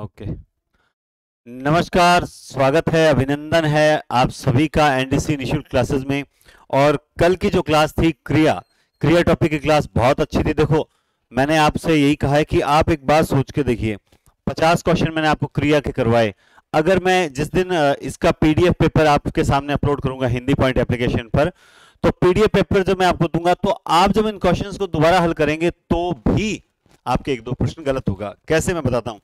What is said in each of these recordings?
Okay. नमस्कार, स्वागत है, अभिनंदन है आप सभी का एनडीसी निःशुल्क क्लासेस में। और कल की जो क्लास थी क्रिया क्रिया टॉपिक की क्लास बहुत अच्छी थी। देखो, मैंने आपसे यही कहा है कि आप एक बात सोच के देखिए, 50 क्वेश्चन मैंने आपको क्रिया के करवाए। अगर मैं जिस दिन इसका पीडीएफ पेपर आपके सामने अपलोड करूंगा हिंदी पॉइंट एप्लीकेशन पर, तो पीडीएफ पेपर जब मैं आपको दूंगा तो आप जब इन क्वेश्चंस को दोबारा हल करेंगे तो भी आपके एक दो प्रश्न गलत होगा। कैसे, मैं बताता हूं।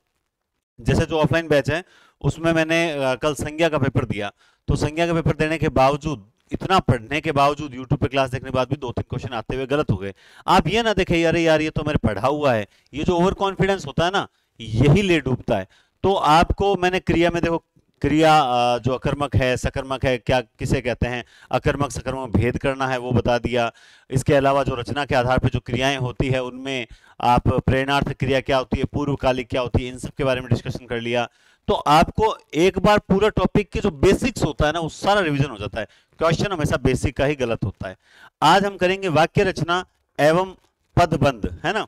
जैसे जो ऑफलाइन बैच है उसमें मैंने कल संज्ञा का पेपर दिया, तो संज्ञा का पेपर देने के बावजूद, इतना पढ़ने के बावजूद, यूट्यूब पे क्लास देखने के बाद भी 2-3 क्वेश्चन आते हुए गलत हो गए। आप ये ना देखें अरे यार ये तो मैंने पढ़ा हुआ है, ये जो ओवर कॉन्फिडेंस होता है ना, यही ले डूबता है। तो आपको मैंने क्रिया में देखो, क्रिया जो अकर्मक है, सकर्मक है, क्या किसे कहते हैं, अकर्मक सकर्मक भेद करना है वो बता दिया। इसके अलावा जो रचना के आधार पर जो क्रियाएं होती है उनमें आप प्रेरणार्थ क्रिया क्या होती है, पूर्वकालिक क्या होती है, इन सब के बारे में डिस्कशन कर लिया। तो आपको एक बार पूरा टॉपिक के जो बेसिक्स होता है ना, वो सारा रिवीजन हो जाता है। क्वेश्चन हमेशा बेसिक का ही गलत होता है। आज हम करेंगे वाक्य रचना एवं पदबंध, है ना।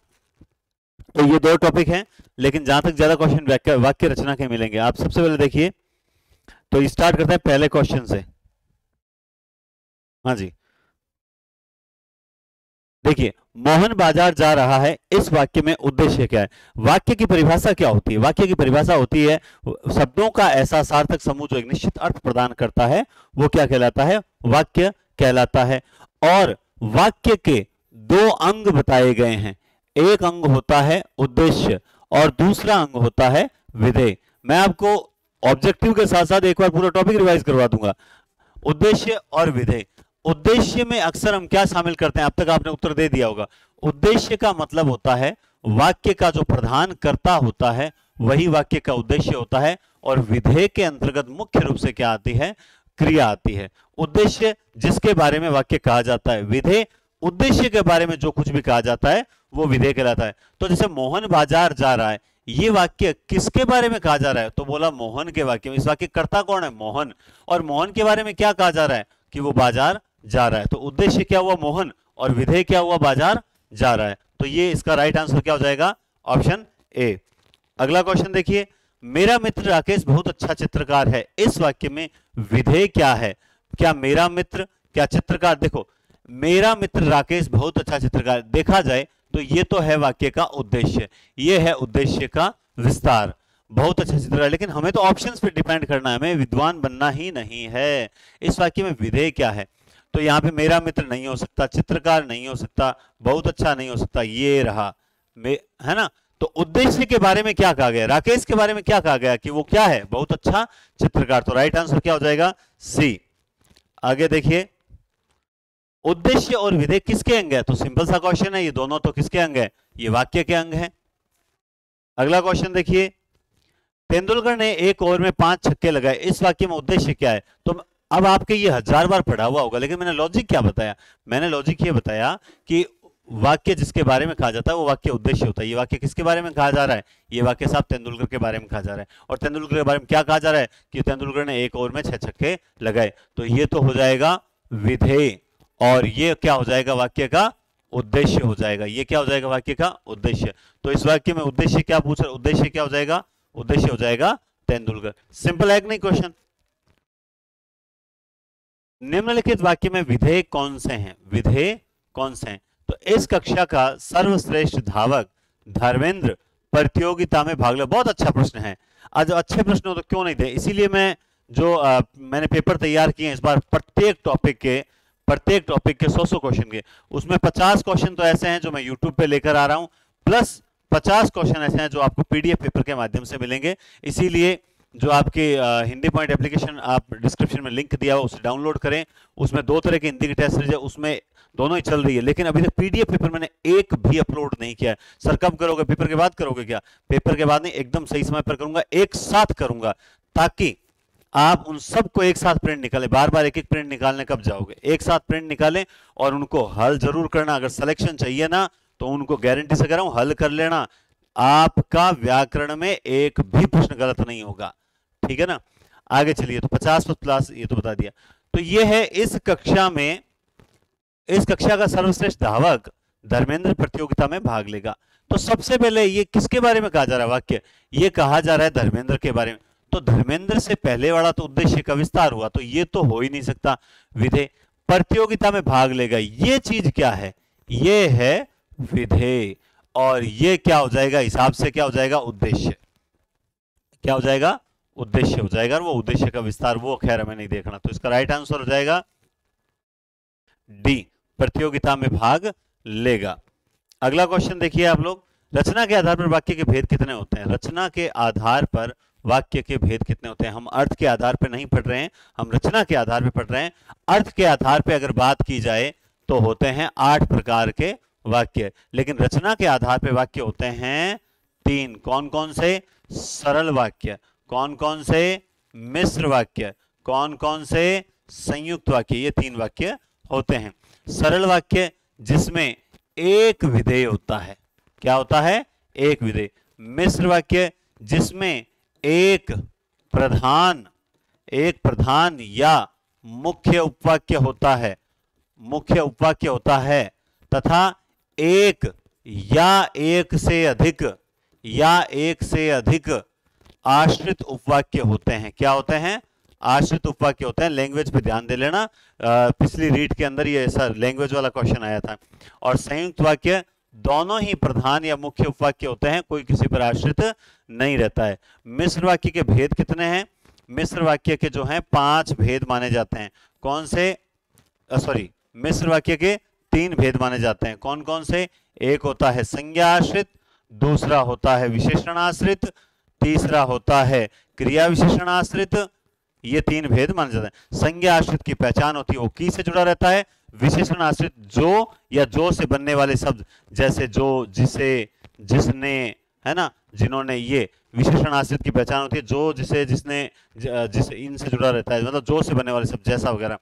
तो ये दो टॉपिक हैं, लेकिन जहां तक ज्यादा क्वेश्चन वाक्य रचना के मिलेंगे। आप सबसे पहले देखिए, तो स्टार्ट करते हैं पहले क्वेश्चन से। हाँ जी, देखिए, मोहन बाजार जा रहा है, इस वाक्य में उद्देश्य क्या है। वाक्य की परिभाषा क्या होती है? वाक्य की परिभाषा होती है शब्दों का ऐसा सार्थक समूह जो एक निश्चित अर्थ प्रदान करता है, वो क्या कहलाता है? वाक्य कहलाता है। और वाक्य के दो अंग बताए गए हैं। एक अंग होता है उद्देश्य और दूसरा अंग होता है विधेय। मैं आपको ऑब्जेक्टिव के साथ साथ एक बार पूरा टॉपिक रिवाइज करवा दूंगा। उद्देश्य और विधेय। उद्देश्य में अक्सर हम क्या शामिल करते हैं? अब तक आपने उत्तर दे दिया होगा। उद्देश्य का मतलब होता है वाक्य का जो प्रधान कर्ता होता है वही वाक्य का उद्देश्य होता है। और विधेय के अंतर्गत मुख्य रूप से क्या आती है? क्रिया आती है। उद्देश्य जिसके बारे में वाक्य कहा जाता है, विधेय उद्देश्य के बारे में जो कुछ भी कहा जाता है वो विधेय कहलाता है। तो जैसे मोहन बाजार जा रहा है, ये वाक्य किसके बारे में कहा जा रहा है? तो बोला मोहन के वाक्य में। इस वाक्य कर्ता कौन है? मोहन। और मोहन के बारे में क्या कहा जा रहा है? कि वो बाजार जा रहा है। तो उद्देश्य क्या हुआ? मोहन। और विधेय क्या हुआ? बाजार जा रहा है। तो ये इसका राइट आंसर क्या हो जाएगा? Option A. अगला क्वेश्चन देखिए, मेरा मित्र राकेश बहुत अच्छा चित्रकार है, इस वाक्य में विधेय क्या है? क्या मेरा मित्र, क्या चित्रकार? देखो, मेरा मित्र राकेश बहुत अच्छा चित्रकार, देखा जाए तो ये तो है वाक्य का उद्देश्य, ये है उद्देश्य का विस्तार। बहुत अच्छा चित्रकार, लेकिन हमें तो ऑप्शंस पे डिपेंड करना है, हमें विद्वान बनना ही नहीं है। इस वाक्य में विधेय क्या है? तो यहां पे मेरा मित्र नहीं हो सकता, चित्रकार नहीं हो सकता, बहुत अच्छा नहीं हो सकता, ये रहा है ना। तो उद्देश्य के बारे में क्या कहा गया? राकेश के बारे में क्या कहा गया? कि वो क्या है? बहुत अच्छा चित्रकार। तो राइट आंसर क्या हो जाएगा? सी। आगे देखिए, उद्देश्य और विधेय किसके अंग है? तो सिंपल सा क्वेश्चन है, ये दोनों तो किसके अंग है? ये वाक्य के अंग है। अगला क्वेश्चन देखिए, तेंदुलकर ने एक ओवर में 5 छक्के लगाए, इस वाक्य में उद्देश्य क्या है? तो अब आपके ये 1000 बार पढ़ा हुआ होगा, लेकिन मैंने लॉजिक क्या बताया? मैंने लॉजिक ये बताया कि वाक्य जिसके बारे में कहा जाता है वो वाक्य उद्देश्य होता है। ये वाक्य किसके बारे में कहा जा रहा है? ये वाक्य साहब तेंदुलकर के बारे में कहा जा रहा है। और तेंदुलकर के बारे में क्या कहा जा रहा है? कि तेंदुलकर ने एक ओवर में 6 छक्के लगाए। तो ये तो हो जाएगा विधेय, और ये क्या हो जाएगा? वाक्य का उद्देश्य हो जाएगा। ये क्या हो जाएगा? वाक्य का उद्देश्य। तो इस वाक्य में उद्देश्य क्या पूछ रहा है? उद्देश्य क्या हो जाएगा? उद्देश्य हो जाएगा तेंदुलकर। सिंपल है कि नहीं क्वेश्चन? निम्नलिखित वाक्य में विधेय कौन से हैं? विधेय कौन से हैं? तो इस कक्षा का सर्वश्रेष्ठ धावक धर्मेंद्र प्रतियोगिता में भाग लिया। बहुत अच्छा प्रश्न है। आज अच्छे प्रश्न हो तो क्यों नहीं थे, इसीलिए मैं जो मैंने पेपर तैयार किए हैं इस बार, प्रत्येक टॉपिक के 100 क्वेश्चन के, उसमें 50 क्वेश्चन तो ऐसे हैं जो मैं यूट्यूब पे लेकर आ रहा हूं, प्लस 50 क्वेश्चन ऐसे हैं जो आपको पीडीएफ पेपर के माध्यम से मिलेंगे। इसीलिए जो आपके हिंदी पॉइंट एप्लीकेशन, आप डिस्क्रिप्शन में लिंक दिया हुआ उसे डाउनलोड करें। उसमें 2 तरह की हिंदी की टेस्ट सीरीज है, उसमें दोनों ही चल रही है, लेकिन अभी तक पीडीएफ पेपर मैंने एक भी अपलोड नहीं किया है। सर कब करोगे? पेपर के बाद करोगे क्या? पेपर के बाद नहीं, एकदम सही समय पर करूंगा, एक साथ करूंगा, ताकि आप उन सबको एक साथ प्रिंट निकालें। बार बार एक एक प्रिंट निकालने कब जाओगे? एक साथ प्रिंट निकालें और उनको हल जरूर करना। अगर सिलेक्शन चाहिए ना तो उनको गारंटी से कह रहा हूं हल कर लेना। आपका व्याकरण में एक भी प्रश्न गलत नहीं होगा, ठीक है ना। आगे चलिए, तो 50 प्लस ये तो बता दिया। तो ये है इस कक्षा का सर्वश्रेष्ठ धावक धर्मेंद्र प्रतियोगिता में भाग लेगा। तो सबसे पहले ये किसके बारे में कहा जा रहा है वाक्य, ये कहा जा रहा है धर्मेंद्र के बारे में। तो धर्मेंद्र से पहले वाला तो उद्देश्य का विस्तार हुआ, तो ये तो हो ही नहीं सकता विधेय। प्रतियोगिता में भाग लेगा, ये चीज क्या है, ये है विधेय, और ये क्या हो जाएगा, हिसाब से क्या हो जाएगा, उद्देश्य। क्या हो जाएगा, उद्देश्य हो जाएगा, और वो उद्देश्य का विस्तार वो खैर हमें नहीं देखना। तो इसका राइट आंसर हो जाएगा डी, प्रतियोगिता में भाग लेगा। अगला क्वेश्चन देखिए आप लोग, रचना के आधार पर वाक्य के भेद कितने होते हैं। रचना के आधार पर वाक्य के भेद कितने होते हैं। हम अर्थ के आधार पर नहीं पढ़ रहे हैं, हम रचना के आधार पर पढ़ रहे हैं। अर्थ के आधार पर अगर बात की जाए तो होते हैं 8 प्रकार के वाक्य, लेकिन रचना के आधार पर वाक्य होते हैं 3। कौन कौन से, सरल वाक्य, कौन कौन से, मिश्र वाक्य, कौन कौन से, संयुक्त वाक्य। ये 3 वाक्य होते हैं। सरल वाक्य जिसमें एक विधेय होता है, क्या होता है, एक विधेय। मिश्र वाक्य जिसमें एक प्रधान या मुख्य उपवाक्य होता है, मुख्य उपवाक्य होता है, तथा एक या एक से अधिक आश्रित उपवाक्य होते हैं। क्या होते हैं, आश्रित उपवाक्य होते हैं। लैंग्वेज पे ध्यान दे लेना, पिछली रीड के अंदर ये ऐसा लैंग्वेज वाला क्वेश्चन आया था। और संयुक्त वाक्य दोनों ही प्रधान या मुख्य उपवाक्य होते हैं, कोई किसी पर आश्रित नहीं रहता है। मिश्र वाक्य के भेद कितने हैं, मिश्र वाक्य के जो हैं 5 भेद माने जाते हैं। कौन से, मिश्र वाक्य के 3 भेद माने जाते हैं। कौन कौन से, एक होता है संज्ञा आश्रित, दूसरा होता है विशेषण आश्रित, तीसरा होता है क्रिया विशेषण आश्रित। ये 3 भेद माने जाते हैं। संज्ञा आश्रित की पहचान होती है वो की से जुड़ा रहता है। विशेषण आश्रित जो या जो से बनने वाले शब्द, जैसे जो, जिसे, जिसने, है ना, जिन्होंने, ये विशेषण आश्रित की पहचान होती है। जो, जिसे, जिसने, जिसे, इनसे जुड़ा रहता है, मतलब जो से बनने वाले शब्द जैसा वगैरह।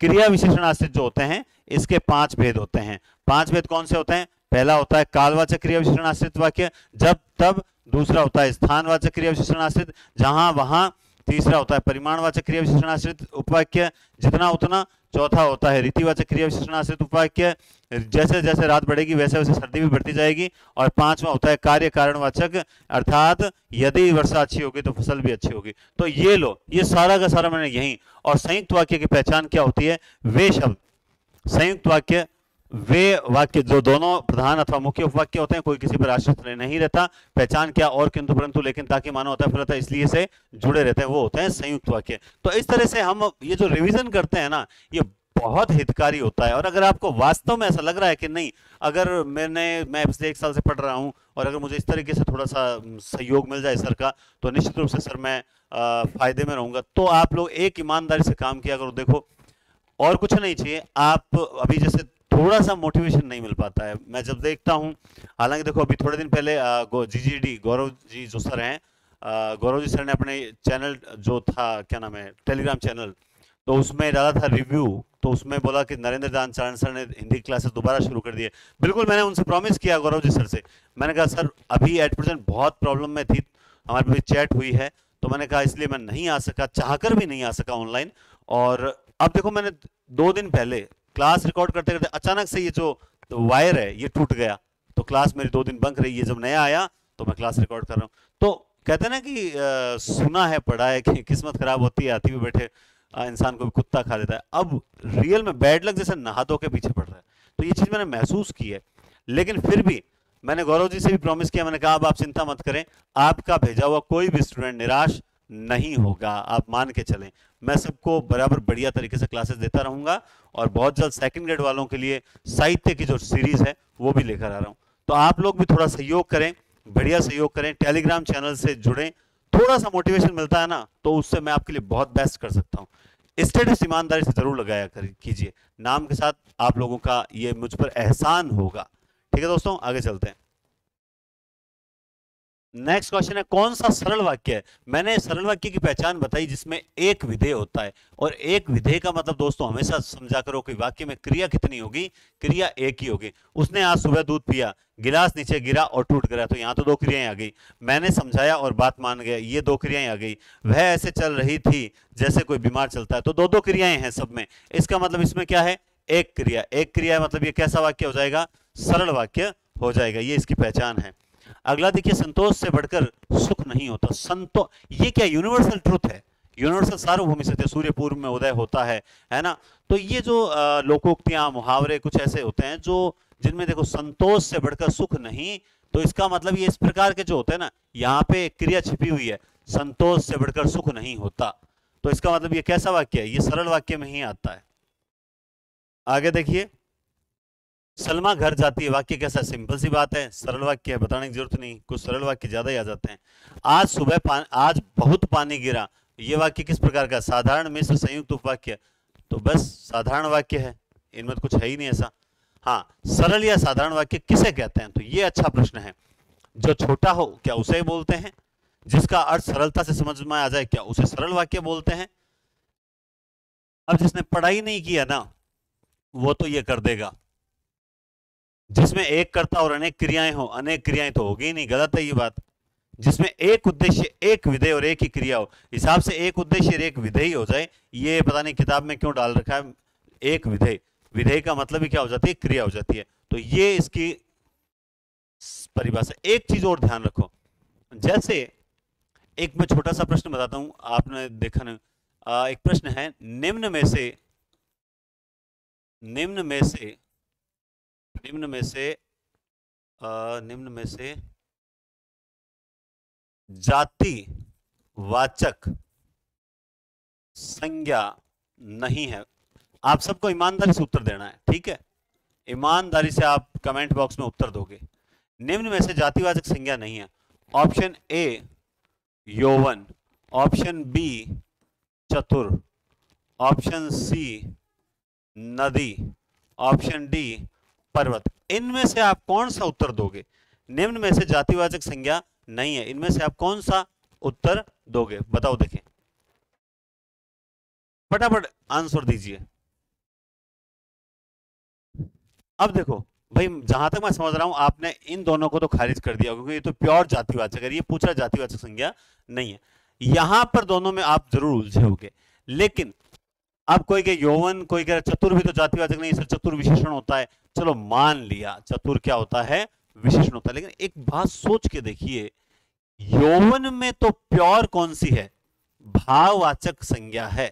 क्रिया विशेषण आश्रित जो होते हैं इसके 5 भेद होते हैं। 5 भेद कौन से होते हैं, पहला होता है कालवाचक क्रिया विशेषण आश्रित वाक्य, जब तब। दूसरा होता है स्थानवाचक क्रिया विशेषण आश्रित, जहां वहां। तीसरा होता है परिमाणवाचक क्रिया विशेषण आश्रित उपवाक्य, जितना उतना। चौथा होता है रीतिवाचक क्रिया विशेषण आश्रित उपवाक्य, जैसे जैसे रात बढ़ेगी वैसे वैसे सर्दी भी बढ़ती जाएगी। और 5वां होता है कार्य कारणवाचक, अर्थात यदि वर्षा अच्छी होगी तो फसल भी अच्छी होगी। तो ये लो, ये सारा का सारा मैंने यही। और संयुक्त वाक्य की पहचान क्या होती है, वे शब्द, संयुक्त वाक्य वे वाक्य जो दोनों प्रधान अथवा मुख्य उपवाक्य होते हैं, कोई किसी पर आश्रित नहीं रहता। पहचान क्या, और किंतु परंतु लेकिन ताकि मानो होता है फलता इसलिए से जुड़े रहते हैं, वो होते हैं संयुक्त वाक्य। तो इस तरह से हम ये जो रिवीजन करते हैं ना, ये बहुत हितकारी होता है। और अगर आपको वास्तव में ऐसा लग रहा है कि नहीं, अगर मैं पिछले 1 साल से पढ़ रहा हूं और अगर मुझे इस तरीके से थोड़ा सा सहयोग मिल जाए सर का, तो निश्चित रूप से सर मैं फायदे में रहूंगा। तो आप लोग एक ईमानदारी से काम किया करो। देखो, और कुछ नहीं चाहिए। आप अभी जैसे थोड़ा सा मोटिवेशन नहीं मिल पाता है, मैं जब देखता हूं, हालांकि देखो अभी थोड़े दिन पहले GGD गौरव जी जो सर हैं, गौरव जी सर ने अपने चैनल जो था, क्या नाम है, टेलीग्राम चैनल, तो उसमें डाला था रिव्यू। तो उसमें बोला कि नरेंद्र दान चारण सर ने हिंदी क्लासेस दोबारा शुरू कर दिए। बिल्कुल मैंने उनसे प्रॉमिस किया गौरव जी सर से, मैंने कहा सर अभी एट प्रेजेंट बहुत प्रॉब्लम में थी, हमारे पास चैट हुई है, तो मैंने कहा इसलिए मैं नहीं आ सका, चाहकर भी नहीं आ सका ऑनलाइन। और अब देखो, मैंने 2 दिन पहले क्लास रिकॉर्ड करते करते अचानक से ये जो वायर है ये टूट गया, तो क्लास मेरी 2 दिन बंद रही है। जब नया आया तो मैं क्लास रिकॉर्ड कर रहा हूँ। तो कहते हैं ना कि सुना है पढ़ा है कि किस्मत खराब होती है, आती हुई बैठे इंसान को भी कुत्ता खा लेता है। अब रियल में बैड लक जैसे नहा धो के पीछे पड़ रहा है। तो ये चीज मैंने महसूस की है, लेकिन फिर भी मैंने गौरव जी से भी प्रॉमिस किया, मैंने कहा अब आप चिंता मत करें, आपका भेजा हुआ कोई भी स्टूडेंट निराश नहीं होगा, आप मान के चलें। मैं सबको बराबर बढ़िया तरीके से क्लासेस देता रहूंगा, और बहुत जल्द 2nd ग्रेड वालों के लिए साहित्य की जो सीरीज है वो भी लेकर आ रहा हूं। तो आप लोग भी थोड़ा सहयोग करें, बढ़िया सहयोग करें, टेलीग्राम चैनल से जुड़ें। थोड़ा सा मोटिवेशन मिलता है ना, तो उससे मैं आपके लिए बहुत बेस्ट कर सकता हूं। स्टेटस ईमानदारी से जरूर लगाया कीजिए, नाम के साथ आप लोगों का ये मुझ पर एहसान होगा। ठीक है दोस्तों, आगे चलते हैं। नेक्स्ट क्वेश्चन है, कौन सा सरल वाक्य है। मैंने सरल वाक्य की पहचान बताई जिसमें एक विधेय होता है। और एक विधेय का मतलब दोस्तों हमेशा समझा करो कि वाक्य में क्रिया कितनी होगी, क्रिया एक ही होगी। उसने आज सुबह दूध पिया, गिलास नीचे गिरा और टूट गया, तो यहां तो 2 क्रियाएं आ गई। मैंने समझाया और बात मान गया, ये 2 क्रियाएं आ गई। वह ऐसे चल रही थी जैसे कोई बीमार चलता है, तो 2 क्रियाएं हैं सब में। इसका मतलब इसमें क्या है, एक क्रिया। एक क्रिया है, मतलब ये कैसा वाक्य हो जाएगा, सरल वाक्य हो जाएगा। ये इसकी पहचान है। अगला देखिए, संतोष से बढ़कर सुख नहीं होता। ये क्या यूनिवर्सल ट्रुथ है, यूनिवर्सल सार्वभौमिक सत्य, सूर्य पूर्व में उदय होता है ना। तो ये जो लोकोक्तियां, मुहावरे कुछ ऐसे होते हैं जो जिनमें देखो संतोष से बढ़कर सुख नहीं, तो इसका मतलब ये इस प्रकार के जो होते हैं ना, यहाँ पे क्रिया छिपी हुई है, संतोष से बढ़कर सुख नहीं होता, तो इसका मतलब ये कैसा वाक्य है, ये सरल वाक्य में ही आता है। आगे देखिए, सलमा घर जाती है, वाक्य कैसा, सिंपल सी बात है, सरल वाक्य है, बताने की जरूरत नहीं, कुछ सरल वाक्य ज्यादा ही आ जाते हैं। आज बहुत पानी गिरा, ये वाक्य किस प्रकार का, साधारण मिश्र संयुक्त उपवाक्य, तो बस साधारण वाक्य है, इनमें तो कुछ है ही नहीं ऐसा। हाँ, सरल या साधारण वाक्य किसे कहते हैं, तो ये अच्छा प्रश्न है। जो छोटा हो क्या उसे बोलते हैं, जिसका अर्थ सरलता से समझ में आ जाए क्या उसे सरल वाक्य बोलते हैं। अब जिसने पढ़ाई नहीं किया ना, वो तो ये कर देगा, जिसमें एक कर्ता और अनेक क्रियाएं हो, अनेक क्रियाएं तो होगी नहीं, गलत है ये बात। जिसमें एक उद्देश्य, एक विधेय और एक ही क्रिया हो, हिसाब से एक उद्देश्य और एक विधेय हो जाए, ये पता नहीं किताब में क्यों डाल रखा है एक विधेय, विधेय का मतलब ही क्या हो जाती है, क्रिया हो जाती है। तो ये इसकी परिभाषा। एक चीज और ध्यान रखो, जैसे एक मैं छोटा सा प्रश्न बताता हूं, आपने देखा ना, एक प्रश्न है, निम्न में से निम्न में से निम्न में से निम्न में से जाति वाचक संज्ञा नहीं है। आप सबको ईमानदारी से उत्तर देना है, ठीक है, ईमानदारी से आप कमेंट बॉक्स में उत्तर दोगे। निम्न में से जातिवाचक संज्ञा नहीं है। ऑप्शन ए यौवन, ऑप्शन बी चतुर, ऑप्शन सी नदी, ऑप्शन डी पर्वत। इनमें से आप कौन सा उत्तर दोगे, निम्न में से जातिवाचक संज्ञा नहीं है, इनमें से आप कौन सा उत्तर दोगे, बताओ, देखें, फटाफट आंसर दीजिए। अब देखो भाई, जहां तक मैं समझ रहा हूं आपने इन दोनों को तो खारिज कर दिया, क्योंकि ये तो प्योर जातिवाचक है, ये पूछा जातिवाचक संज्ञा नहीं है। यहां पर दोनों में आप जरूर उलझे होगे, लेकिन अब कोई कहे यौवन, कोई कह चतुर भी तो जातिवाचक नहीं सर, चतुर विशेषण होता है, चलो मान लिया चतुर क्या होता है, विशेषण होता है, लेकिन एक बात सोच के देखिए, यौवन में तो प्योर कौन सी है, भाववाचक संज्ञा है।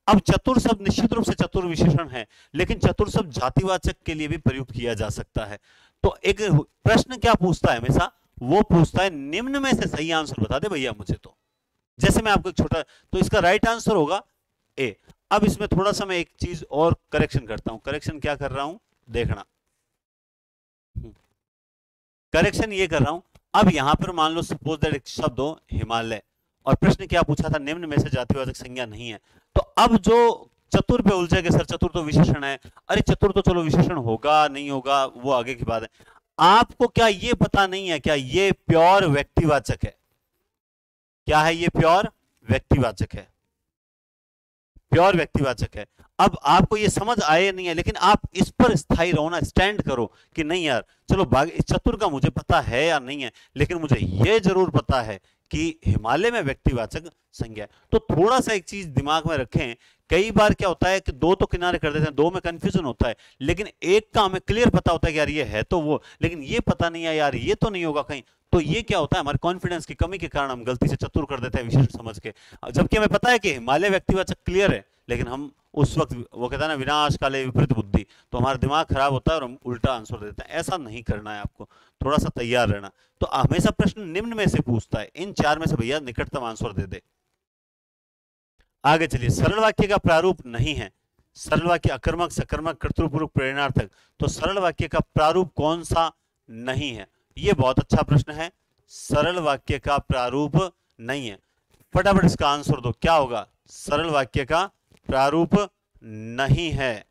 अब चतुर शब्द निश्चित रूप से चतुर विशेषण है, लेकिन चतुर शब्द जातिवाचक के लिए भी प्रयुक्त किया जा सकता है। तो एक प्रश्न क्या पूछता है हमेशा, वो पूछता है निम्न में से सही आंसर बता दे भैया मुझे। तो जैसे मैं आपको एक छोटा, तो इसका राइट आंसर होगा ए। अब इसमें थोड़ा सा मैं एक चीज और करेक्शन करता हूं, करेक्शन क्या कर रहा हूं देखना, करेक्शन ये कर रहा हूं, अब यहां पर मान लो सपोज दैट एक शब्द हो हिमालय, और प्रश्न क्या पूछा था, निम्न में से जातिवाचक संज्ञा नहीं है, तो अब जो चतुर पे उलझेगा सर, चतुर तो विशेषण है, अरे चतुर तो चलो विशेषण होगा नहीं होगा वो आगे की बात है, आपको क्या ये पता नहीं है क्या ये प्योर व्यक्तिवाचक है, क्या है ये प्योर व्यक्तिवाचक है, प्योर व्यक्तिवाचक है। अब आपको ये समझ आए नहीं है, लेकिन आप इस पर स्थायी रहो ना, स्टैंड करो कि नहीं यार चलो चतुर का मुझे पता है या नहीं है, लेकिन मुझे ये जरूर पता है कि हिमालय में व्यक्तिवाचक संज्ञा है। तो थोड़ा सा एक चीज दिमाग में रखें, कई बार क्या होता है कि दो तो किनारे कर देते हैं, दो में कंफ्यूजन होता है, लेकिन एक का हमें क्लियर पता होता है कि यार ये है तो वो, लेकिन ये पता नहीं है यार ये तो नहीं होगा कहीं, तो ये क्या होता है, हमारे कॉन्फिडेंस की कमी के कारण हम गलती से चतुर कर देते हैं विशेषण समझ के, जबकि हमें पता है कि हिमालय व्यक्तिवाचक क्लियर है, लेकिन हम उस वक्त वो कहता है ना विनाश काले विपरीत बुद्धि, तो हमारा दिमाग खराब होता है और हम उल्टा आंसर देते हैं। ऐसा नहीं करना है आपको, थोड़ा सा तैयार रहना। तो हमेशा प्रश्न निम्न में से पूछता है, इन चार में से भैया निकटतम आंसर दे दे। आगे चलिए, सरल वाक्य का प्रारूप नहीं है, सरल वाक्य अकर्मक सकर्मक कर्तृपूर्वक प्रेरणार्थक, तो सरल वाक्य का प्रारूप कौन सा नहीं है, ये बहुत अच्छा प्रश्न है, सरल वाक्य का प्रारूप नहीं है, फटाफट इसका आंसर दो, क्या होगा, सरल वाक्य का प्रारूप नहीं है,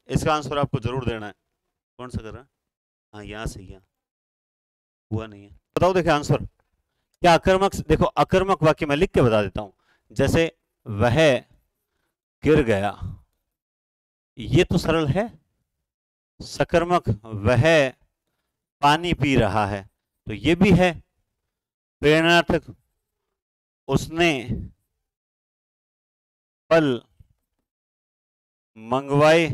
इसका आंसर आपको जरूर देना है। कौन सा कर रहा है, हाँ यहां से, यहां हुआ नहीं है, बताओ देखे आंसर क्या, अकर्मक, देखो अकर्मक वाक्य मैं लिख के बता देता हूं, जैसे वह गिर गया, ये तो सरल है, सकर्मक वह पानी पी रहा है, तो ये भी है, प्रेरणार्थक उसने फल मंगवाए,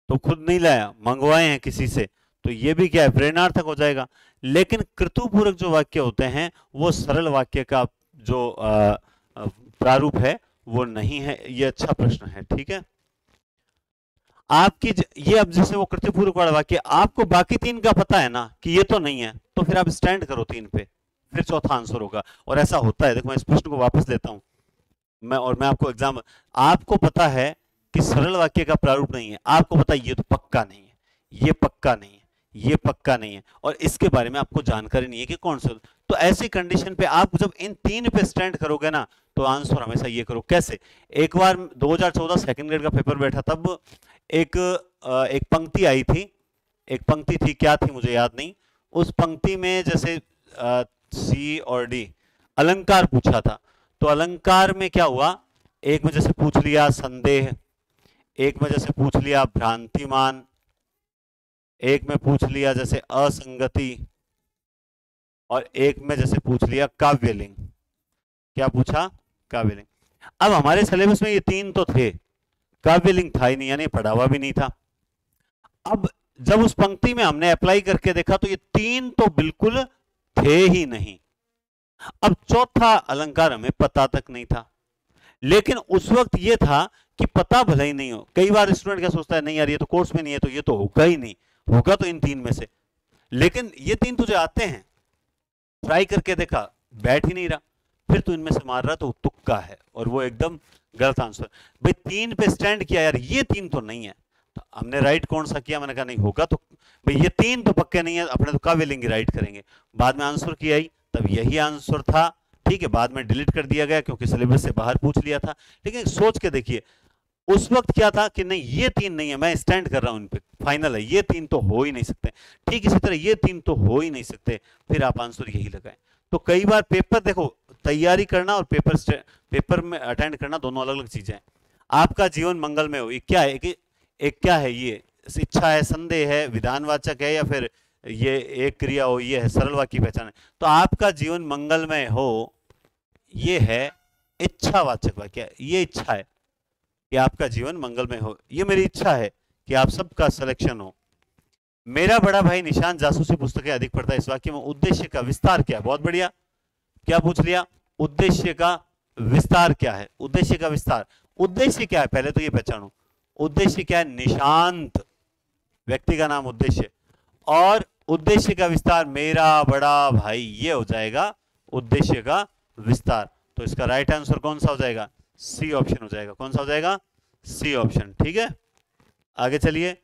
तो खुद नहीं लाया, मंगवाए हैं किसी से, तो ये भी क्या है, प्रेरणार्थक हो जाएगा। लेकिन कृतुपूरक जो वाक्य होते हैं वो सरल वाक्य का जो प्रारूप है वो नहीं है। ये अच्छा प्रश्न है, ठीक है। ये अब जैसे वो कृत्यपूर्वक वाला वाक्य, आपको बाकी तीन का पता है ना कि ये तो नहीं है, तो फिर आप स्टैंड करो तीन पे, फिर चौथा आंसर होगा। और ऐसा होता है, देखो मैं इस प्रश्न को वापस लेता हूं, मैं आपको एग्जाम, आपको पता है कि सरल वाक्य का प्रारूप नहीं है, आपको पता है ये तो पक्का नहीं है, ये पक्का नहीं है, ये पक्का नहीं है, और इसके बारे में आपको जानकारी नहीं है कि कौन सा। तो ऐसी कंडीशन पे आप जब इन तीन पे स्टैंड करोगे ना, तो आंसर हमेशा ये करो। कैसे? एक बार 2014 सेकंड ग्रेड का पेपर बैठा, तब एक पंक्ति आई थी, एक पंक्ति थी, क्या थी मुझे याद नहीं। उस पंक्ति में जैसे सी और डी अलंकार पूछा था, तो अलंकार में क्या हुआ, एक में जैसे पूछ लिया संदेह, एक में जैसे पूछ लिया भ्रांतिमान, एक में पूछ लिया जैसे असंगति, और एक में जैसे पूछ लिया काव्यलिंग। क्या पूछा? काव्यलिंग। अब हमारे सिलेबस में ये तीन तो थे, काव्यलिंग था ही नहीं, यानी पढ़ा हुआ भी नहीं था। अब जब उस पंक्ति में हमने अप्लाई करके देखा तो ये तीन तो बिल्कुल थे ही नहीं। अब चौथा अलंकार हमें पता तक नहीं था, लेकिन उस वक्त ये था कि पता भले ही नहीं हो। कई बार स्टूडेंट क्या सोचता है, नहीं यार ये तो कोर्स में नहीं है, तो ये तो होगा ही नहीं, होगा तो इन तीन में से। लेकिन ये तीन तुझे आते हैं, ट्राई करके देखा, बैठ ही नहीं रहा, फिर तू इनमें से मार रहा, तो तुक्का है, और वो एकदम गलत आंसर। भाई तीन पे स्टैंड किया, यार ये तीन तो नहीं है, तो हमने राइट कौन सा किया, मैंने कहा नहीं होगा तो भाई ये तीन तो पक्के नहीं है, अपने तो काव्यलिंग राइट करेंगे। बाद में आंसर की आई, तब यही आंसर था, ठीक है। बाद में डिलीट कर दिया गया क्योंकि सिलेबस से बाहर पूछ लिया था। लेकिन सोच के देखिए, उस वक्त क्या था कि नहीं ये तीन नहीं है, मैं स्टैंड कर रहा हूं इन पे, फाइनल है, ये तीन तो हो ही नहीं सकते। ठीक इसी तरह ये तीन तो हो ही नहीं सकते, फिर आप आंसर यही लगाएं। तो कई बार पेपर, देखो तैयारी करना और पेपर में अटेंड करना दोनों अलग अलग चीजें हैं। आपका जीवन मंगलमय हो, ये क्या है कि एक क्या है, ये इच्छा है, संदेह है, विधानवाचक है, या फिर ये एक क्रिया हो, ये है सरल वाक्य की पहचान है। तो आपका जीवन मंगलमय हो, ये है इच्छावाचक वाक्य, ये इच्छा है कि आपका जीवन मंगलमय हो, ये मेरी इच्छा है कि आप सबका सिलेक्शन हो। मेरा बड़ा भाई निशान जासूसी पुस्तकें अधिक पढ़ता है, इस वाक्य में उद्देश्य का विस्तार क्या है? बहुत बढ़िया, क्या पूछ लिया, उद्देश्य का विस्तार क्या है? उद्देश्य का विस्तार, उद्देश्य क्या है पहले तो ये पहचानो। उद्देश्य क्या है? निशांत, व्यक्ति का नाम उद्देश्य, और उद्देश्य का विस्तार मेरा बड़ा भाई, ये हो जाएगा उद्देश्य का विस्तार। तो इसका राइट आंसर कौन सा हो जाएगा? सी ऑप्शन हो जाएगा। कौन सा हो जाएगा? सी ऑप्शन, ठीक है। आगे चलिए,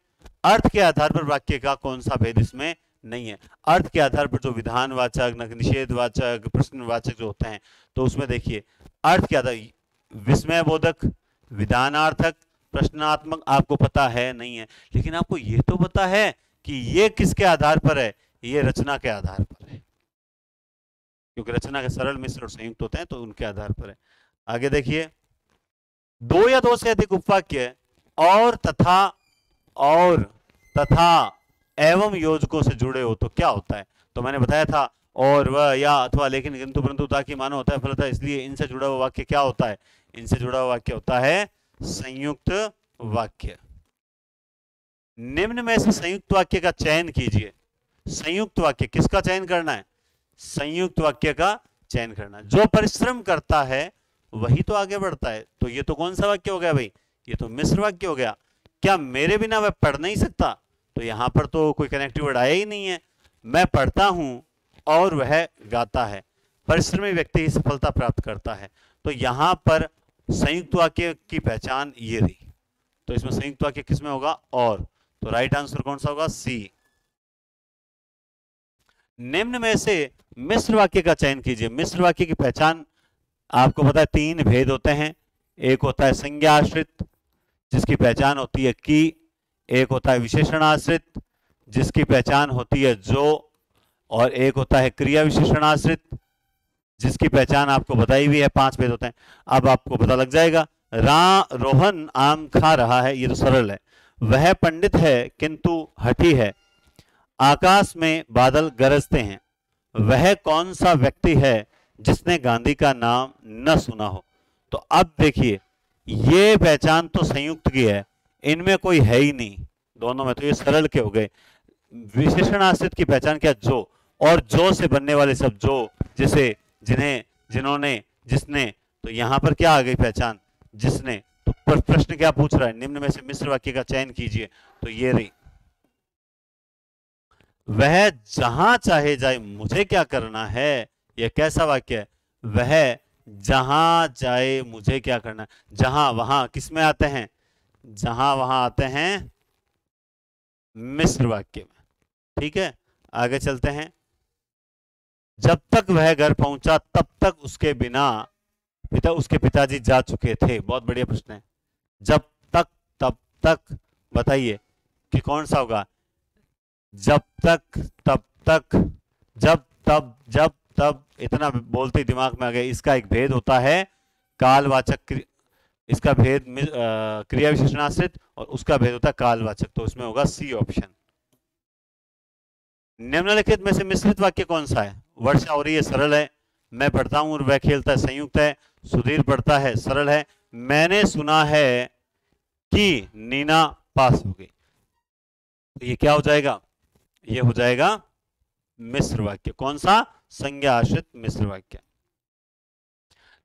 अर्थ के आधार पर वाक्य का कौन सा भेद इसमें नहीं है? अर्थ के आधार पर जो विधानवाचक, निषेधवाचक, प्रश्नवाचक जो होते हैं, तो उसमें देखिए अर्थ के आधार, विस्मय बोधक, विधानार्थक, प्रश्नात्मक आपको पता है नहीं है, लेकिन आपको ये तो पता है कि ये किसके आधार पर है? ये रचना के आधार पर है, क्योंकि रचना के सरल, मिश्र और संयुक्त होते हैं, तो उनके आधार पर है। आगे देखिए, दो या दो से अधिक उपवाक्य और तथा एवं योजकों से जुड़े हो तो क्या होता है? तो मैंने बताया था, और वह, या, अथवा, लेकिन, किंतु, परंतु, ताकि, मानो होता है, फलतः, इसलिए, इनसे जुड़ा हुआ वाक्य क्या होता है? इनसे जुड़ा हुआ वाक्य होता है संयुक्त वाक्य। निम्न में से संयुक्त वाक्य का चयन कीजिए। संयुक्त वाक्य किसका चयन करना है? संयुक्त वाक्य का चयन करना। जो परिश्रम करता है वही तो आगे बढ़ता है। तो ये तो कौन सा वाक्य हो गया भाई? ये तो मिश्र वाक्य हो गया। क्या मेरे बिना मैं पढ़ नहीं सकता? तो यहां पर तो कोई कनेक्टिव वर्ड आया ही नहीं है। मैं पढ़ता हूं और वह गाता है, परिश्रमी व्यक्ति ही सफलता प्राप्त करता है। तो यहां पर संयुक्त वाक्य की पहचान ये रही। तो इसमें संयुक्त वाक्य किसमें होगा? और। तो राइट आंसर कौन सा होगा? सी। निम्न में से मिश्र वाक्य का चयन कीजिए। मिश्र वाक्य की पहचान आपको पता है, तीन भेद होते हैं। एक होता है संज्ञा आश्रित, जिसकी पहचान होती है की। एक होता है विशेषण आश्रित, जिसकी पहचान होती है जो। और एक होता है क्रिया विशेषण आश्रित, जिसकी पहचान आपको बताई हुई है। 5 भेद होते हैं। अब आपको पता लग जाएगा। रोहन आम खा रहा है, ये तो सरल है। वह पंडित है किंतु हठी है। आकाश में बादल गरजते हैं। वह कौन सा व्यक्ति है जिसने गांधी का नाम न सुना हो? तो अब देखिए, ये पहचान तो संयुक्त की है, इनमें कोई है ही नहीं। दोनों में, तो ये सरल के हो गए। विशेषण आश्रित की पहचान क्या? जो, और जो से बनने वाले शब्द, जो, जिसे, जिन्हें, जिन्होंने, जिसने, तो यहां पर क्या आ गई पहचान? जिसने। तो प्रश्न क्या पूछ रहा है? निम्न में से मिश्र वाक्य का चयन कीजिए, तो ये रही, वह जहां चाहे जाए मुझे क्या करना है। यह कैसा वाक्य है? वह जहां जाए मुझे क्या करना है। जहां वहां किस में आते हैं? जहां वहां आते हैं मिश्र वाक्य में। ठीक है, आगे चलते हैं। जब तक वह घर पहुंचा तब तक उसके बिना उसके पिताजी जा चुके थे। बहुत बढ़िया प्रश्न है। जब तक, तब तक, बताइए कि कौन सा होगा? जब तक, तब तक, जब तब, जब तब, इतना बोलते ही दिमाग में आ गया। इसका एक भेद होता है कालवाचक, इसका भेद क्रिया विशेषणाश्रित, और उसका भेद होता है कालवाचक। तो इसमें होगा सी ऑप्शन। निम्नलिखित में से मिश्रित वाक्य कौन सा है? वर्षा हो रही है, सरल है। मैं पढ़ता हूं और वह खेलता है, संयुक्त है। सुधीर पढ़ता है, सरल है। मैंने सुना है कि नीना पास हो गई, तो ये क्या हो जाएगा? ये हो जाएगा मिश्र वाक्य। कौन सा? संज्ञा आश्रित मिश्र वाक्य।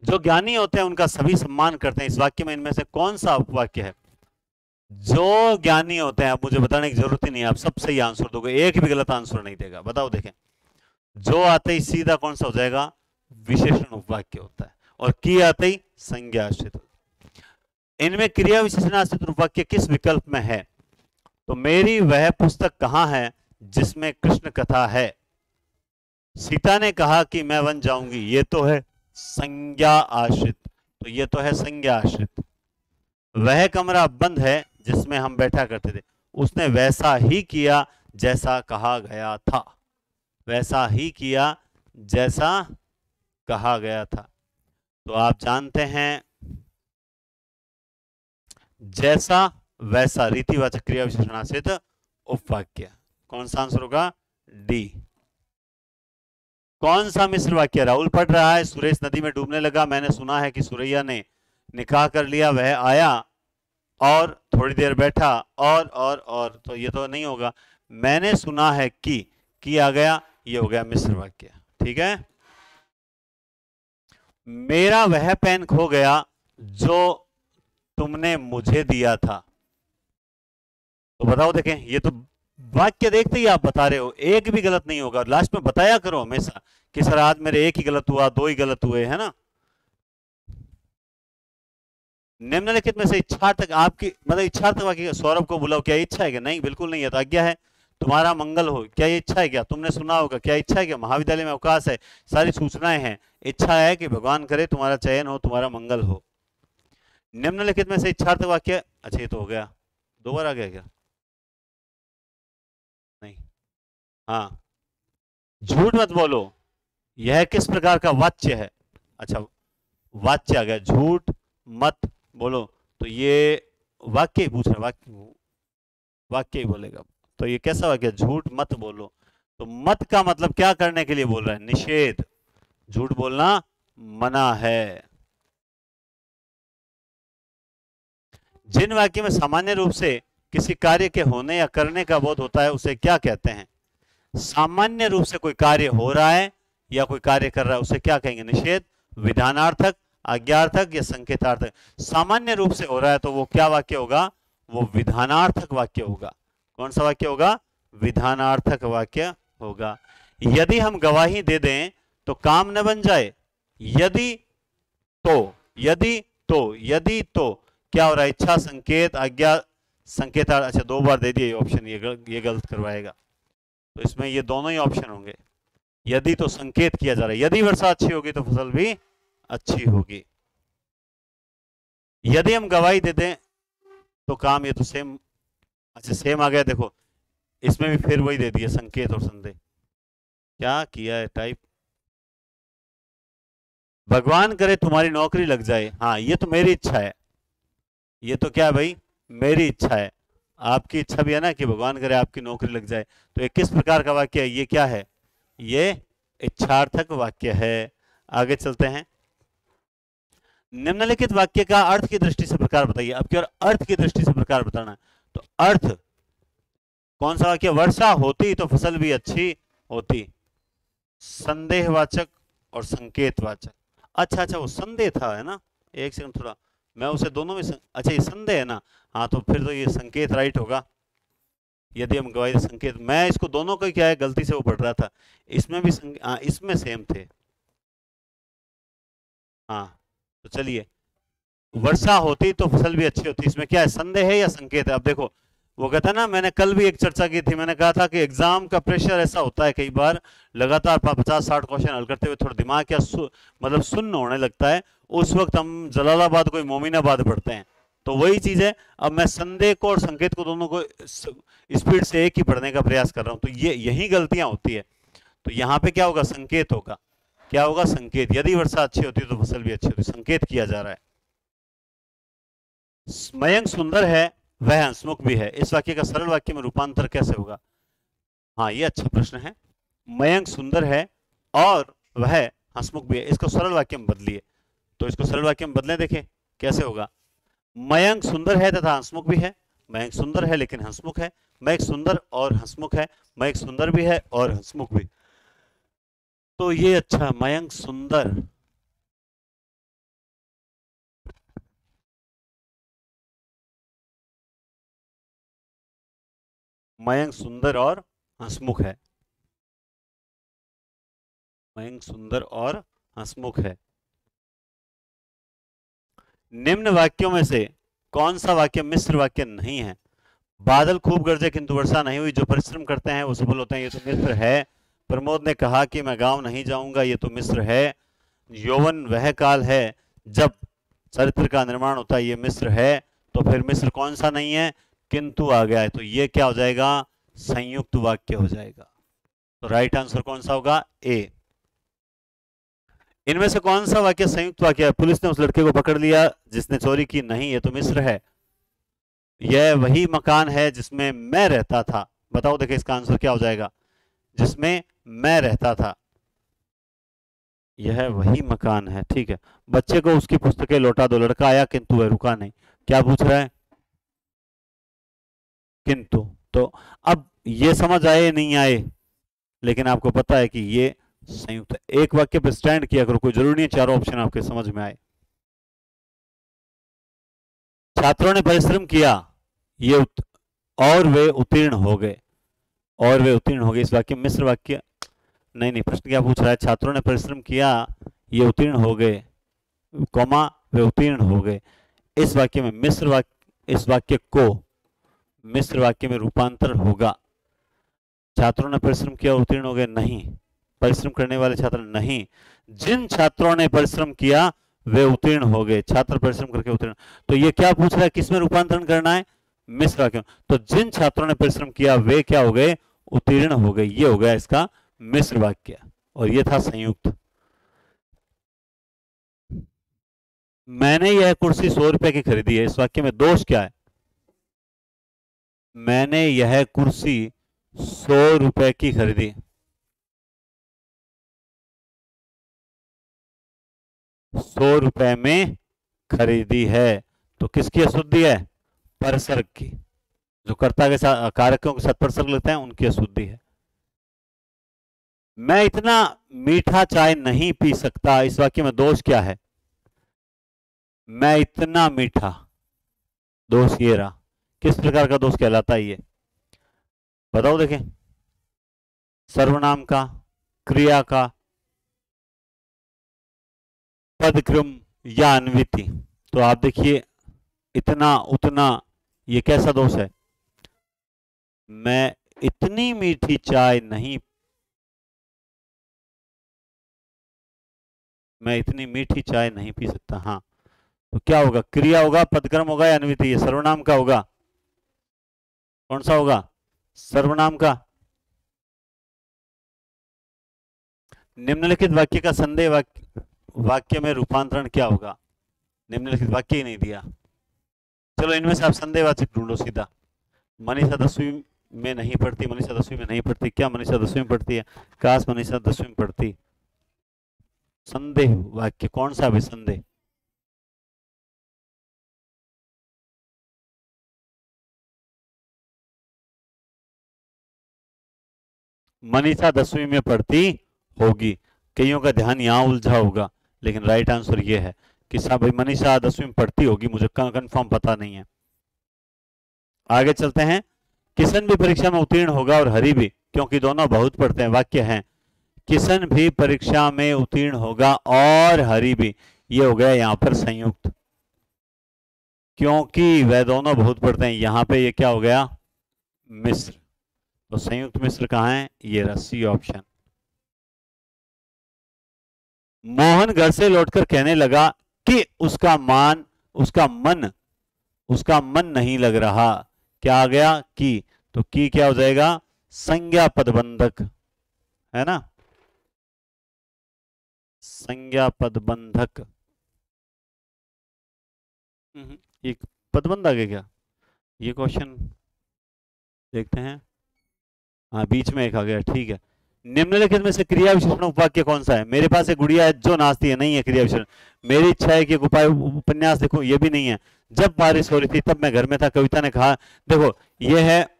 जो ज्ञानी होते हैं उनका सभी सम्मान करते हैं। इस वाक्य में इनमें से कौन सा उपवाक्य है? जो ज्ञानी होते हैं, आप मुझे बताने की जरूरत ही नहीं है, आप सब सही आंसर दोगे, एक भी गलत आंसर नहीं देगा। बताओ, देखें, जो आते ही सीधा कौन सा हो जाएगा? विशेषण उपवाक्य होता है, और की आते ही संज्ञा आश्रित। इनमें क्रिया विशेषणाश्रित उपवाक्य किस विकल्प में है? तो मेरी वह पुस्तक कहां है जिसमें कृष्ण कथा है। सीता ने कहा कि मैं वन जाऊंगी, ये तो है संज्ञा आश्रित, तो ये तो है संज्ञा आश्रित। वह कमरा बंद है जिसमें हम बैठा करते थे, उसने वैसा ही किया जैसा कहा गया था। वैसा ही किया जैसा कहा गया था। तो आप जानते हैं, जैसा वैसा रीतिवाचक क्रिया विशेषणाश्रित उपवाक्य। कौन सा आंसर होगा? डी। कौन सा मिश्र वाक्य? राहुल पढ़ रहा है, सुरेश नदी में डूबने लगा, मैंने सुना है कि सुरैया ने निकाह कर लिया, वह आया और थोड़ी देर बैठा, और तो ये तो नहीं होगा। मैंने सुना है कि आ गया, ये हो गया मिश्र वाक्य। ठीक है। मेरा वह पेन खो गया जो तुमने मुझे दिया था। तो बताओ, देखें, ये तो वाक्य देखते ही आप बता रहे हो, एक भी गलत नहीं होगा। लास्ट में बताया करो हमेशा कि सर आज मेरे एक ही गलत हुआ, दो ही गलत हुए, है ना। निम्नलिखित में से इच्छार्थक, आपकी मतलब इच्छार्थक वाक्य, सौरभ को बुलाओ, क्या इच्छा है क्या? नहीं, बिल्कुल नहीं है, तो आज्ञा है। तुम्हारा मंगल हो, क्या ये इच्छा है क्या? तुमने सुना होगा, क्या इच्छा है क्या? महाविद्यालय में अवकाश है, सारी सूचनाएं हैं, इच्छा है कि भगवान करे तुम्हारा चयन हो, तुम्हारा मंगल हो। निम्नलिखित में से इच्छार्थक वाक्य, अच्छा ये तो हो गया, दो बार आ गया क्या? नहीं, हाँ, झूठ मत बोलो, यह किस प्रकार का वाच्य है? अच्छा, वाच्य आ गया, झूठ मत बोलो, तो ये वाक्य ही पूछ रहा, वाक्य ही बोलेगा। तो ये कैसा वाक्य? झूठ मत बोलो। तो मत का मतलब क्या करने के लिए बोल रहा है? निषेध। झूठ बोलना मना है। जिन वाक्य में सामान्य रूप से किसी कार्य के होने या करने का बोध होता है उसे क्या कहते हैं? सामान्य रूप से कोई कार्य हो रहा है या कोई कार्य कर रहा है, उसे क्या कहेंगे? निषेध, विधानार्थक, आज्ञार्थक या संकेतार्थक। सामान्य रूप से हो रहा है तो वो क्या वाक्य होगा? वो विधानार्थक वाक्य होगा। कौन सा वाक्य होगा? विधानार्थक वाक्य होगा। यदि हम गवाही दे दें तो काम न बन जाए। यदि तो क्या हो रहा है? इच्छा, संकेत, आज्ञा, संकेतार्थ। अच्छा, दो बार दे दिए ऑप्शन, ये गलत करवाएगा। तो इसमें ये दोनों ही ऑप्शन होंगे। यदि तो संकेत किया जा रहा है, यदि वर्षा अच्छी होगी तो फसल भी अच्छी होगी। यदि हम गवाही दे दें तो काम, ये तो सेम, अच्छा सेम आ गया। देखो इसमें भी फिर वही दे दिया, संकेत और संदेह। क्या किया है टाइप? भगवान करे तुम्हारी नौकरी लग जाए। हाँ, ये तो मेरी इच्छा है। ये तो क्या है भाई? मेरी इच्छा है। आपकी इच्छा भी है ना कि भगवान करे आपकी नौकरी लग जाए। तो ये किस प्रकार का वाक्य है? ये क्या है? ये इच्छार्थक वाक्य है। आगे चलते हैं। निम्नलिखित वाक्य का अर्थ की दृष्टि से प्रकार बताइए। अब की और अर्थ की दृष्टि से प्रकार बताना। तो अर्थ कौन सा वाक्य? वर्षा होती तो फसल भी अच्छी होती। संदेहवाचक और संकेतवाचक। अच्छा अच्छा, वो संदेह था, है ना? एक सेकंड, थोड़ा मैं उसे दोनों में अच्छा ये संदेह है ना? हाँ, तो फिर तो ये संकेत राइट होगा। यदि हम गवाही संकेत, मैं इसको दोनों को क्या है, गलती से वो पढ़ रहा था। इसमें भी हाँ, इसमें सेम थे। हाँ, तो चलिए, वर्षा होती तो फसल भी अच्छी होती, इसमें क्या है, संदेह है या संकेत है? अब देखो, वो कहता है ना, मैंने कल भी एक चर्चा की थी, मैंने कहा था कि एग्जाम का प्रेशर ऐसा होता है कई बार, लगातार 50-60 क्वेश्चन हल करते हुए थोड़ा दिमाग क्या मतलब सुन्न होने लगता है। उस वक्त हम जलालाबाद कोई मोमिनाबाद पढ़ते हैं। तो वही चीज है। अब मैं संदेह को और संकेत को दोनों को स्पीड से एक ही पढ़ने का प्रयास कर रहा हूं, तो ये यही गलतियां होती है। तो यहाँ पे क्या होगा, संकेत होगा। क्या होगा? संकेत। यदि वर्षा अच्छी होती तो फसल भी अच्छी होती, संकेत किया जा रहा है। मयंक सुंदर है, वह हंसमुख भी है, इस वाक्य का सरल वाक्य में रूपांतर कैसे होगा? हाँ, ये अच्छा प्रश्न है। मयंक सुंदर है और वह हंसमुख भी है, इसको सरल वाक्य में बदलिए। तो इसको सरल वाक्य में बदलें, देखें कैसे होगा। मयंक सुंदर है तथा हंसमुख भी है। मयंक सुंदर है लेकिन हंसमुख है। मयंक सुंदर और हंसमुख है। मयंक सुंदर भी है और हंसमुख भी। तो ये अच्छा, मयंक सुंदर, मयंक सुंदर और हंसमुख है। मयंक सुंदर और हंसमुख है। निम्न वाक्यों में से कौन सा वाक्य मिश्र वाक्य नहीं है? बादल खूब गरजे किंतु वर्षा नहीं हुई, जो परिश्रम करते हैं वो सफल होते हैं, ये तो मिश्र है। प्रमोद ने कहा कि मैं गांव नहीं जाऊंगा, ये तो मिश्र है। यौवन वह काल है जब चरित्र का निर्माण होता है, ये मिश्र है। तो फिर मिश्र कौन सा नहीं है? किंतु आ गया है, तो ये क्या हो जाएगा? संयुक्त वाक्य हो जाएगा। तो राइट आंसर कौन सा होगा? ए। इनमें से कौन सा वाक्य संयुक्त वाक्य है? पुलिस ने उस लड़के को पकड़ लिया जिसने चोरी की, नहीं, ये तो मिश्र है। यह वही मकान है जिसमें मैं रहता था। बताओ, देखिए इसका आंसर क्या हो जाएगा? जिसमें मैं रहता था, यह वही मकान है, ठीक है। बच्चे को उसकी पुस्तकें लौटा दो, लड़का आया किंतु वह रुका नहीं। क्या पूछ रहा है? किंतु। तो अब ये समझ आए नहीं आए, लेकिन आपको पता है कि ये संयुक्त। एक वाक्य पर स्टैंड किया करो, कोई जरूरी नहीं चारों ऑप्शन आपके समझ में आए। छात्रों ने परिश्रम किया, ये और वे उत्तीर्ण हो गए। और वे उत्तीर्ण हो गए, इस वाक्य में मिश्र वाक्य नहीं। नहीं, प्रश्न क्या पूछ रहा है? छात्रों ने परिश्रम किया, ये उत्तीर्ण हो गए, कौमा, वे उत्तीर्ण हो गए। इस वाक्य में मिश्र वाक्य, इस वाक्य को मिश्र वाक्य में रूपांतर होगा। छात्रों ने परिश्रम किया, उत्तीर्ण हो गए, नहीं। परिश्रम करने वाले छात्र नहीं। जिन छात्रों ने परिश्रम किया वे उत्तीर्ण हो गए, छात्र परिश्रम करके उत्तीर्ण। तो ये क्या पूछ रहा है, किसमें रूपांतरण करना है? मिश्र वाक्य। तो जिन छात्रों ने परिश्रम किया वे क्या हो गए? उत्तीर्ण हो गए, ये हो गया इसका मिश्र वाक्य। और ये था संयुक्त। मैंने यह कुर्सी 100 रुपए की खरीदी है, इस वाक्य में दोष क्या है? मैंने यह कुर्सी 100 रुपए की खरीदी। 100 रुपए में खरीदी है, तो किसकी अशुद्धि है? परसर्ग की। जो कर्ता के साथ, कारकों के साथ परसर्ग लेते हैं, उनकी अशुद्धि है। मैं इतना मीठा चाय नहीं पी सकता, इस वाक्य में दोष क्या है? मैं इतना मीठा, दोष ये रहा। किस प्रकार का दोष कहलाता है ये? बताओ देखें। सर्वनाम का, क्रिया का, पदक्रम या अन्विति? तो आप देखिए, इतना उतना, ये कैसा दोष है? मैं इतनी मीठी चाय नहीं, मैं इतनी मीठी चाय नहीं पी सकता। हाँ, तो क्या होगा? क्रिया होगा, पदक्रम होगा या अन्विति? ये सर्वनाम का होगा। कौन सा होगा? सर्वनाम का। निम्नलिखित वाक्य का संदेह वाक्य में रूपांतरण क्या होगा? निम्नलिखित वाक्य ही नहीं दिया। चलो, इनमें से आप संदेहवाचक ढूंढो सीधा। मनीषा 10वीं में नहीं पढ़ती, मनीषा 10वीं में नहीं पढ़ती, क्या मनीषा 10वीं में पढ़ती है? काश मनीषा 10वीं में पढ़ती। संदेह वाक्य कौन सा है? संदेह। मनीषा 10वीं में पढ़ती होगी। कईयों का ध्यान यहां उलझा होगा, लेकिन राइट आंसर ये है कि साहब भाई मनीषा 10वीं में पढ़ती होगी, मुझे कंफर्म पता नहीं है। आगे चलते हैं। किशन भी परीक्षा में उत्तीर्ण होगा और हरि भी, क्योंकि दोनों बहुत पढ़ते हैं। वाक्य है किशन भी परीक्षा में उत्तीर्ण होगा और हरि भी, ये हो गया यहां पर संयुक्त, क्योंकि वह दोनों बहुत पढ़ते हैं। यहां पे ये क्या हो गया, मिश्र। तो संयुक्त मिश्र कहां है, ये रहा सी ऑप्शन। मोहन घर से लौटकर कहने लगा कि उसका मन नहीं लग रहा। क्या आ गया, की। तो की क्या हो जाएगा, संज्ञा पदबंधक, है ना, संज्ञा पदबंधक। एक पदबंधक है क्या, ये क्वेश्चन देखते हैं। हाँ बीच में एक आ गया, ठीक है। निम्नलिखित में से क्रिया विशेषण उपवाक्य कौन सा है। मेरे पास एक गुड़िया है जो नाचती है, नहीं है क्रिया विशेषण। मेरी इच्छा है कि एक उपाय उपन्यास देखो, ये भी नहीं है। जब बारिश हो रही थी तब मैं घर में था, कविता ने कहा। देखो ये है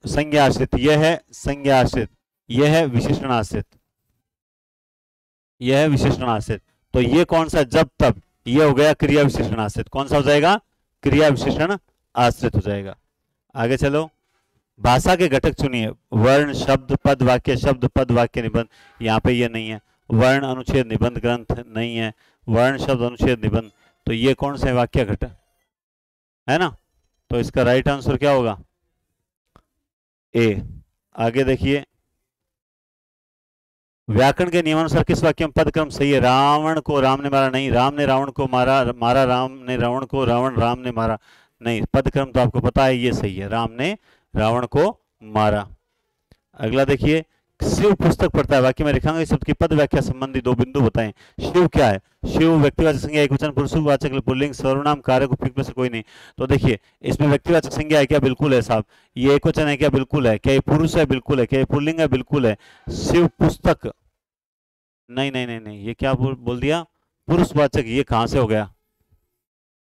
संज्ञा आश्रित, यह है संज्ञा आश्रित, यह है विशेषण आश्रित, यह है विशेषण आश्रित। तो ये कौन सा, जब तब, ये हो गया क्रिया विशेषण आश्रित। कौन सा हो जाएगा, क्रिया विशेषण आश्रित हो जाएगा। आगे चलो, भाषा के घटक चुनिए। वर्ण, शब्द, पद, वाक्य, शब्द, पद, वाक्य, निबंध। यहाँ पे ये नहीं है। वर्ण, अनुच्छेद, निबंध, ग्रंथ नहीं है। वर्ण, शब्द, अनुच्छेद, निबंध। तो ये कौन से वाक्य घटक है ना। तो इसका राइट आंसर क्या होगा, ए। आगे देखिए, व्याकरण के नियमानुसार किस वाक्य में पद क्रम सही है। रावण को राम ने मारा, नहीं। राम ने रावण को मारा, मारा राम ने रावण को, रावण राम ने मारा, नहीं। पद क्रम तो आपको पता है, ये सही है, राम ने रावण को मारा। अगला देखिए, शिव पुस्तक पढ़ता है। वाक्य में रेखांकित शब्द की पद व्याख्या संबंधी दो बिंदु बताएं। शिव क्या है, शिव व्यक्तिवाचक संज्ञा, एकवचन, पुरुषवाचक, पुल्लिंग, सर्वनाम, कारक, उपयुक्त में से कोई नहीं। तो देखिए इसमें व्यक्तिवाचक संज्ञा है क्या, बिल्कुल है साहब। ये एकवचन है क्या, बिल्कुल है। क्या ये पुरुष है, बिल्कुल है। क्या ये पुल्लिंग है, बिल्कुल है। शिव पुस्तक, नहीं नहीं नहीं नहीं, ये क्या बोल दिया, पुरुषवाचक। ये कहां से हो गया,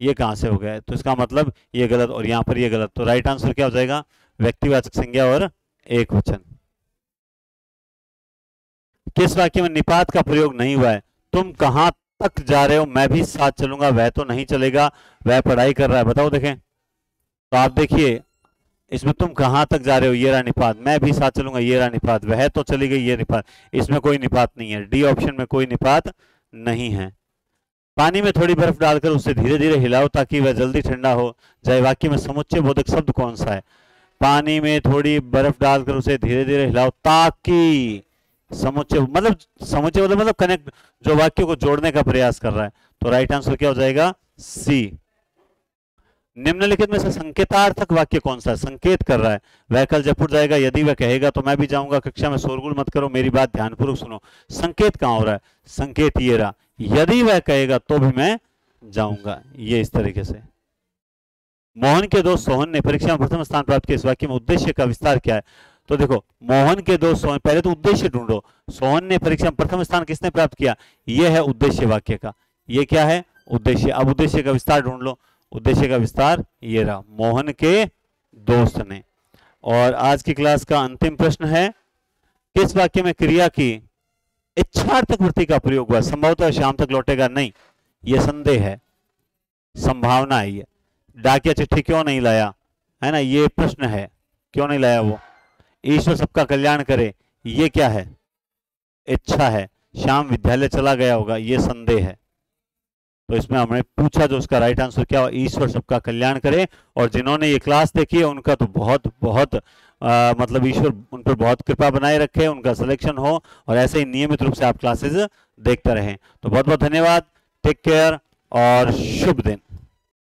ये कहां से हो गया, तो इसका मतलब ये गलत और यहां पर ये गलत। तो राइट आंसर क्या हो जाएगा, व्यक्तिवाचक संज्ञा और एक वचन। किस वाक्य में निपात का प्रयोग नहीं हुआ है। तुम कहां तक जा रहे हो, मैं भी साथ चलूंगा, वह तो नहीं चलेगा, वह पढ़ाई कर रहा है। बताओ देखें, तो आप देखिए इसमें तुम कहां तक जा रहे हो, ये रहा निपात। मैं भी साथ चलूंगा, ये रहा निपात। वह तो चली गई, ये निपात। इसमें कोई निपात नहीं है, डी ऑप्शन में कोई निपात नहीं है। पानी में थोड़ी बर्फ डालकर उसे धीरे धीरे हिलाओ ताकि वह जल्दी ठंडा हो जाए। वाक्य में समुच्चय बोधक शब्द कौन सा है। पानी में थोड़ी बर्फ डालकर उसे धीरे धीरे हिलाओ ताकि, समुच्चय मतलब कनेक्ट, जो वाक्य को जोड़ने का प्रयास कर रहा है। तो राइट आंसर क्या हो जाएगा, सी। निम्नलिखित में से संकेतार्थक वाक्य कौन सा है। संकेत कर रहा है, वह कल जयपुर जाएगा, यदि वह कहेगा तो मैं भी जाऊंगा, कक्षा में शोरगुल मत करो, मेरी बात ध्यानपूर्वक सुनो। संकेत कहां हो रहा है, संकेत ये रहा, यदि वह कहेगा तो भी मैं जाऊंगा, ये इस तरीके से। मोहन के दोस्त सोहन ने परीक्षा में प्रथम स्थान प्राप्त किया। इस वाक्य में उद्देश्य का विस्तार क्या है। तो देखो, मोहन के दोस्त सोहन, पहले तो उद्देश्य ढूंढो। सोहन ने परीक्षा में प्रथम स्थान किसने प्राप्त किया, यह है उद्देश्य वाक्य का, ये क्या है, उद्देश्य। अब उद्देश्य का विस्तार ढूंढ लो। उद्देश्य का विस्तार ये रहा, मोहन के दोस्त ने। और आज की क्लास का अंतिम प्रश्न है, किस वाक्य में क्रिया की इच्छार्थक वृत्ति का प्रयोग हुआ। संभवतः शाम तक लौटेगा, नहीं, यह संदेह है, संभावना है। ये डाकिया चिट्ठी क्यों नहीं लाया, है ना, ये प्रश्न है, क्यों नहीं लाया वो। ईश्वर सबका कल्याण करे, ये क्या है, इच्छा है। शाम विद्यालय चला गया होगा, ये संदेह है। तो इसमें हमने पूछा, जो उसका राइट आंसर क्या हो, ईश्वर सबका कल्याण करे। और जिन्होंने ये क्लास देखी है उनका तो बहुत बहुत मतलब ईश्वर उन पर बहुत कृपा बनाए रखे, उनका सिलेक्शन हो और ऐसे ही नियमित रूप से आप क्लासेस देखते रहें। तो बहुत बहुत धन्यवाद, टेक केयर और शुभ दिन।